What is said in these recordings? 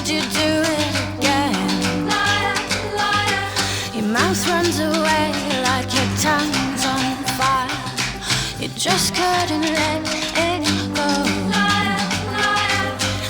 Would you do it again? Your mouth runs away like your tongue's on fire. You just couldn't let it go.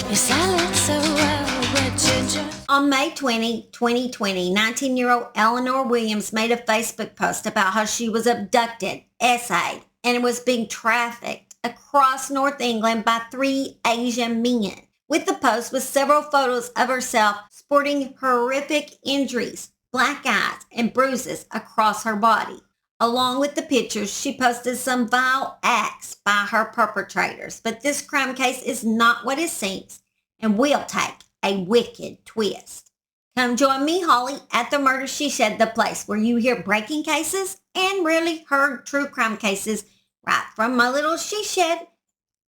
You silence so well, but you just... On May 20, 2020, 19-year-old Eleanor Williams made a Facebook post about how she was abducted, essayed, and was being trafficked across North England by 3 Asian men. With the post was several photos of herself sporting horrific injuries, black eyes, and bruises across her body. Along with the pictures, she posted some vile acts by her perpetrators. But this crime case is not what it seems and will take a wicked twist. Come join me, Holly, at the Murder She Shed, the place where you hear breaking cases and really heard true crime cases right from my little she shed.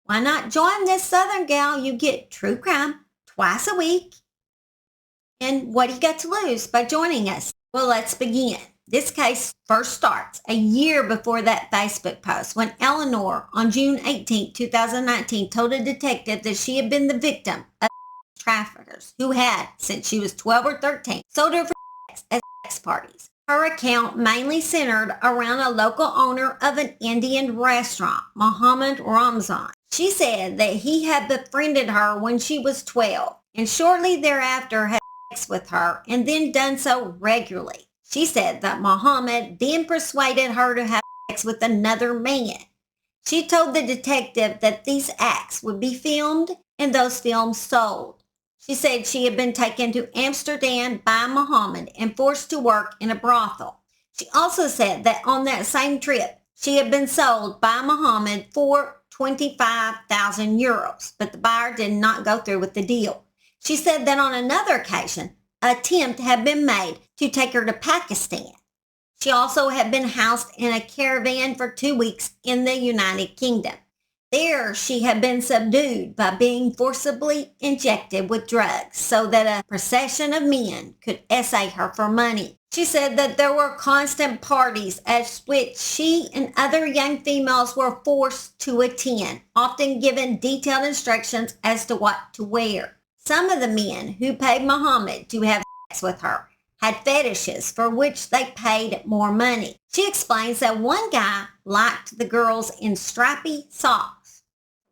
Why not join this Southern gal? You get true crime twice a week. And what do you got to lose by joining us? Well, let's begin. This case first starts a year before that Facebook post when Eleanor, on June 18, 2019, told a detective that she had been the victim of traffickers who had, since she was 12 or 13, sold her for sex at sex parties. Her account mainly centered around a local owner of an Indian restaurant, Muhammad Ramzan. She said that he had befriended her when she was 12 and shortly thereafter had sex with her and then done so regularly. She said that Muhammad then persuaded her to have sex with another man. She told the detective that these acts would be filmed and those films sold. She said she had been taken to Amsterdam by Muhammad and forced to work in a brothel. She also said that on that same trip, she had been sold by Muhammad for 25,000 euros, but the buyer did not go through with the deal. She said that on another occasion, an attempt had been made to take her to Pakistan. She also had been housed in a caravan for 2 weeks in the United Kingdom. There, she had been subdued by being forcibly injected with drugs so that a procession of men could essay her for money. She said that there were constant parties at which she and other young females were forced to attend, often given detailed instructions as to what to wear. Some of the men who paid Muhammad to have sex with her had fetishes for which they paid more money. She explains that one guy liked the girls in strappy socks.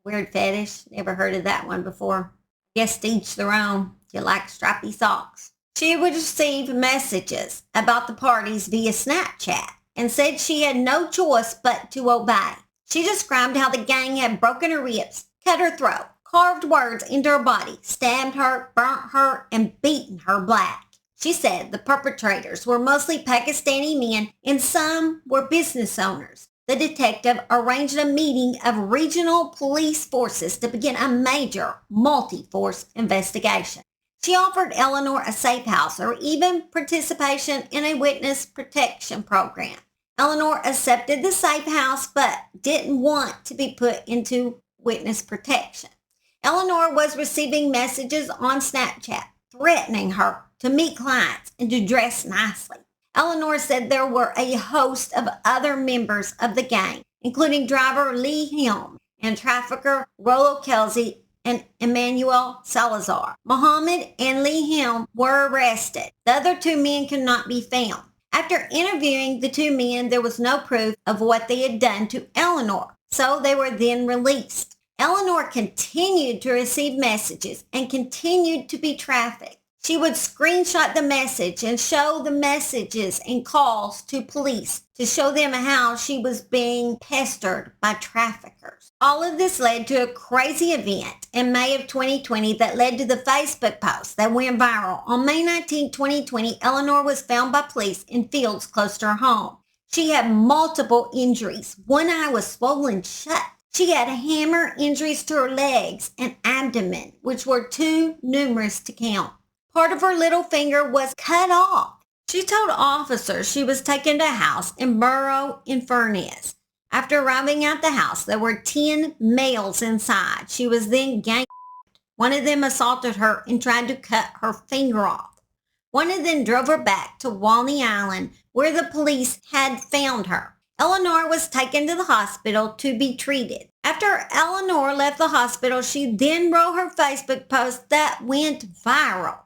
Weird fetish. Never heard of that one before. Guess to each their own. You like strappy socks. She would receive messages about the parties via Snapchat and said she had no choice but to obey. She described how the gang had broken her ribs, cut her throat, carved words into her body, stabbed her, burnt her, and beaten her black. She said the perpetrators were mostly Pakistani men and some were business owners. The detective arranged a meeting of regional police forces to begin a major multi-force investigation. She offered Eleanor a safe house or even participation in a witness protection program. Eleanor accepted the safe house but didn't want to be put into witness protection. Eleanor was receiving messages on Snapchat threatening her to meet clients and to dress nicely. Eleanor said there were a host of other members of the gang, including driver Lee Helm and trafficker Rollo Kelsey and Emmanuel Salazar. Muhammad and Lee Helm were arrested. The other 2 men could not be found. After interviewing the 2 men, there was no proof of what they had done to Eleanor, so they were then released. Eleanor continued to receive messages and continued to be trafficked. She would screenshot the message and show the messages and calls to police to show them how she was being pestered by traffickers. All of this led to a crazy event in May of 2020 that led to the Facebook post that went viral. On May 19, 2020, Eleanor was found by police in fields close to her home. She had multiple injuries. One eye was swollen shut. She had hammer injuries to her legs and abdomen, which were too numerous to count. Part of her little finger was cut off. She told officers she was taken to a house in Borough-in-Furness. After arriving at the house, there were 10 males inside. She was then gang raped. One of them assaulted her and tried to cut her finger off. One of them drove her back to Walney Island, where the police had found her. Eleanor was taken to the hospital to be treated. After Eleanor left the hospital, she then wrote her Facebook post that went viral.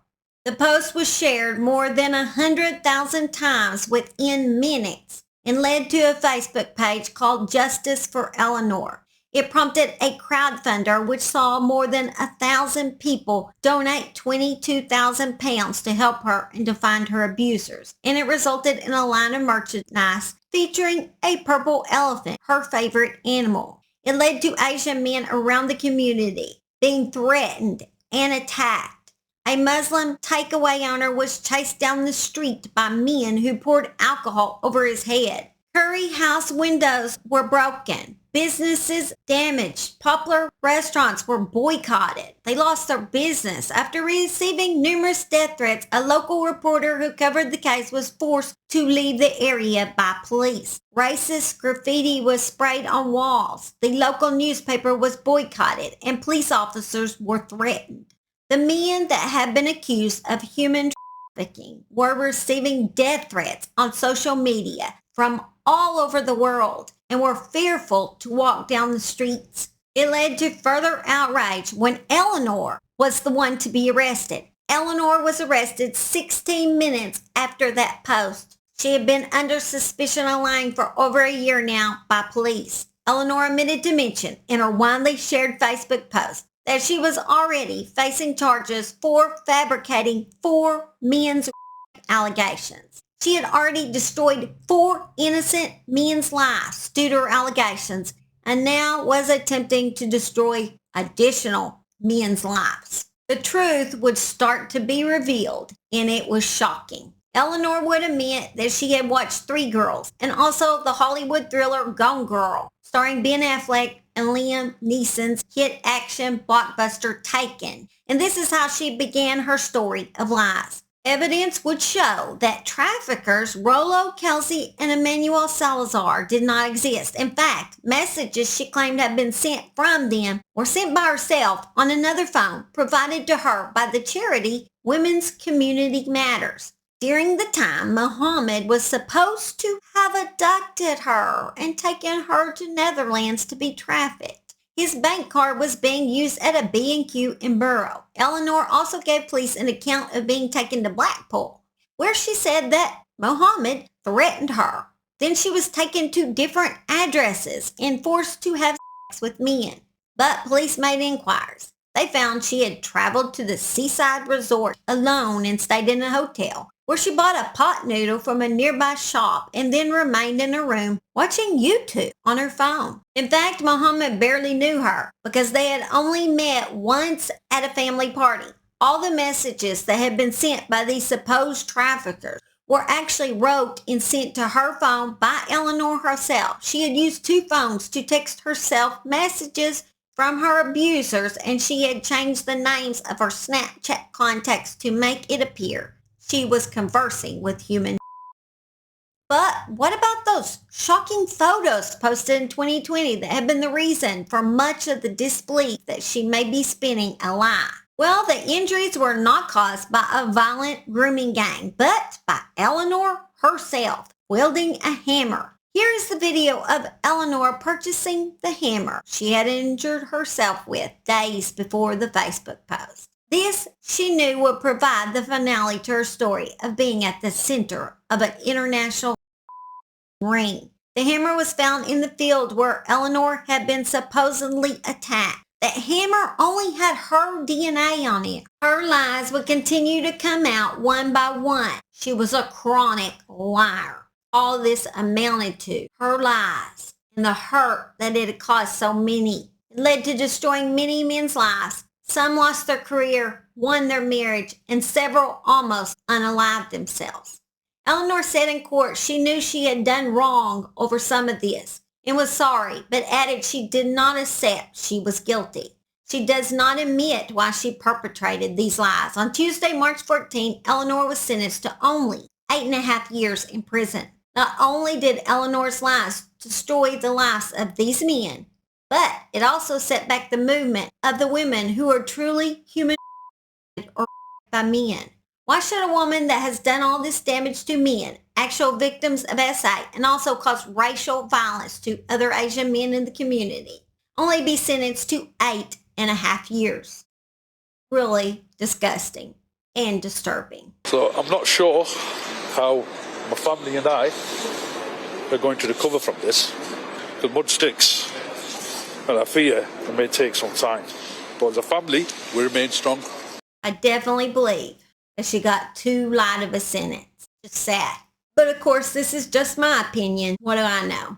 The post was shared more than 100,000 times within minutes and led to a Facebook page called Justice for Eleanor. It prompted a crowdfunder which saw more than 1,000 people donate £22,000 to help her and to find her abusers. And it resulted in a line of merchandise featuring a purple elephant, her favorite animal. It led to Asian men around the community being threatened and attacked. A Muslim takeaway owner was chased down the street by men who poured alcohol over his head. Curry house windows were broken. Businesses damaged. Popular restaurants were boycotted. They lost their business. After receiving numerous death threats, a local reporter who covered the case was forced to leave the area by police. Racist graffiti was sprayed on walls. The local newspaper was boycotted, and police officers were threatened. The men that had been accused of human trafficking were receiving death threats on social media from all over the world and were fearful to walk down the streets. It led to further outrage when Eleanor was the one to be arrested. Eleanor was arrested 16 minutes after that post. She had been under suspicion of lying for over a year now by police. Eleanor omitted to mention in her widely shared Facebook post that she was already facing charges for fabricating 4 men's allegations. She had already destroyed 4 innocent men's lives due to her allegations and now was attempting to destroy additional men's lives. The truth would start to be revealed, and it was shocking. Eleanor would admit that she had watched 3 Girls and also the Hollywood thriller Gone Girl, starring Ben Affleck and Liam Neeson's hit action blockbuster Taken. And this is how she began her story of lies. Evidence would show that traffickers Rolo Kelsey and Emmanuel Salazar did not exist. In fact, messages she claimed had been sent from them were sent by herself on another phone provided to her by the charity Women's Community Matters. During the time, Muhammad was supposed to have abducted her and taken her to Netherlands to be trafficked. His bank card was being used at a B&Q in Borough. Eleanor also gave police an account of being taken to Blackpool, where she said that Muhammad threatened her. Then she was taken to different addresses and forced to have sex with men. But police made inquiries. They found she had traveled to the seaside resort alone and stayed in a hotel, where she bought a pot noodle from a nearby shop and then remained in her room watching YouTube on her phone. In fact, Muhammad barely knew her because they had only met once at a family party. All the messages that had been sent by these supposed traffickers were actually wrote and sent to her phone by Eleanor herself. She had used 2 phones to text herself messages from her abusers, and she had changed the names of her Snapchat contacts to make it appear she was conversing with human. But what about those shocking photos posted in 2020 that have been the reason for much of the disbelief that she may be spinning a lie? Well, the injuries were not caused by a violent grooming gang, but by Eleanor herself wielding a hammer. Here is the video of Eleanor purchasing the hammer she had injured herself with days before the Facebook post. This, she knew, would provide the finale to her story of being at the center of an international ring. The hammer was found in the field where Eleanor had been supposedly attacked. That hammer only had her DNA on it. Her lies would continue to come out one by one. She was a chronic liar. All this amounted to her lies and the hurt that it had caused so many. It led to destroying many men's lives. Some lost their career, won their marriage, and several almost unalived themselves. Eleanor said in court she knew she had done wrong over some of this and was sorry, but added she did not accept she was guilty. She does not admit why she perpetrated these lies. On Tuesday, March 14, Eleanor was sentenced to only 8.5 years in prison. Not only did Eleanor's lies destroy the lives of these men, but it also set back the movement of the women who are truly human or by men. Why should a woman that has done all this damage to men, actual victims of SA, and also caused racial violence to other Asian men in the community, only be sentenced to 8.5 years. Really disgusting and disturbing. So I'm not sure how my family and I are going to recover from this. The mud sticks, and I fear it may take some time. But as a family, we remain strong. I definitely believe that she got too light of a sentence. Just sad. But of course, this is just my opinion. What do I know?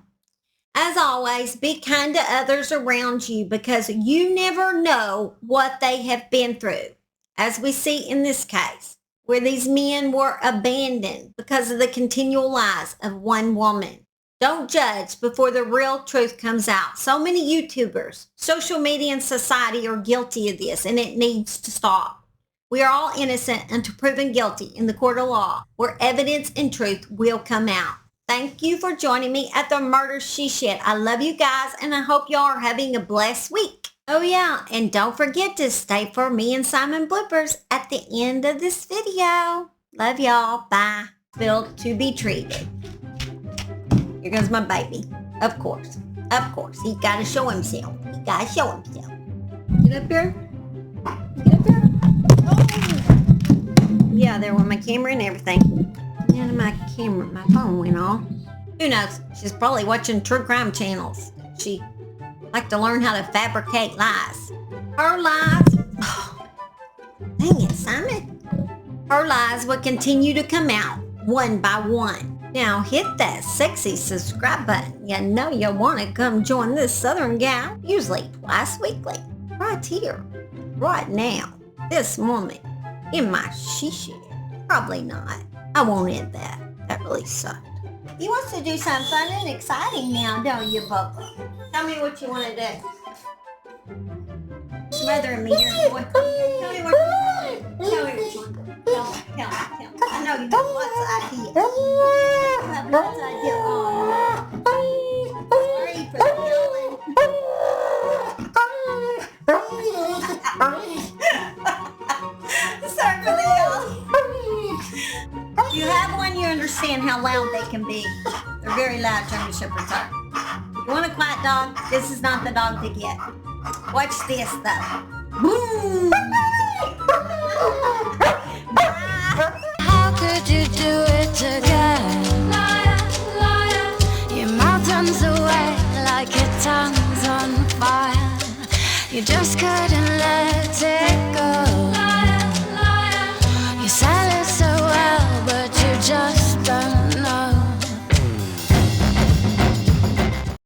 As always, be kind to others around you because you never know what they have been through. As we see in this case, where these men were abandoned because of the continual lies of one woman. Don't judge before the real truth comes out. So many YouTubers, social media, and society are guilty of this, and it needs to stop. We are all innocent until proven guilty in the court of law, where evidence and truth will come out. Thank you for joining me at the Murder She Shed. I love you guys, and I hope y'all are having a blessed week. Oh yeah, and don't forget to stay for me and Simon bloopers at the end of this video. Love y'all. Bye. Built to be treated. Here goes my baby. Of course. Of course. He gotta show himself. He gotta show himself. Get up here. Get up here. Oh. Yeah, there went my camera and everything. And my phone went off. Who knows? She's probably watching true crime channels. She like to learn how to fabricate lies. Her lies. Oh, dang it, Simon. Her lies will continue to come out one by one. Now hit that sexy subscribe button. You know you want to come join this Southern gal, usually twice weekly, right here, right now, this moment, in my she shed. Probably not. I won't end that. That really sucked. You want to do something fun and exciting now, don't you, Bubba? Tell me what you want to do. Smothering me here, boy. Tell me what you want to do. Tell me what you want to do. Tell me. I know you have lots of ideas. You have lots of ideas. Oh, sorry for the yelling. Sorry for the yelling. If you have one, you understand how loud they can be. They're very loud, German Shepherds are. You want a quiet dog? This is not the dog to get. Watch this, though. Boom! How could you do it again? Liar, liar. Your mouth runs away like your tongue's on fire. You just couldn't let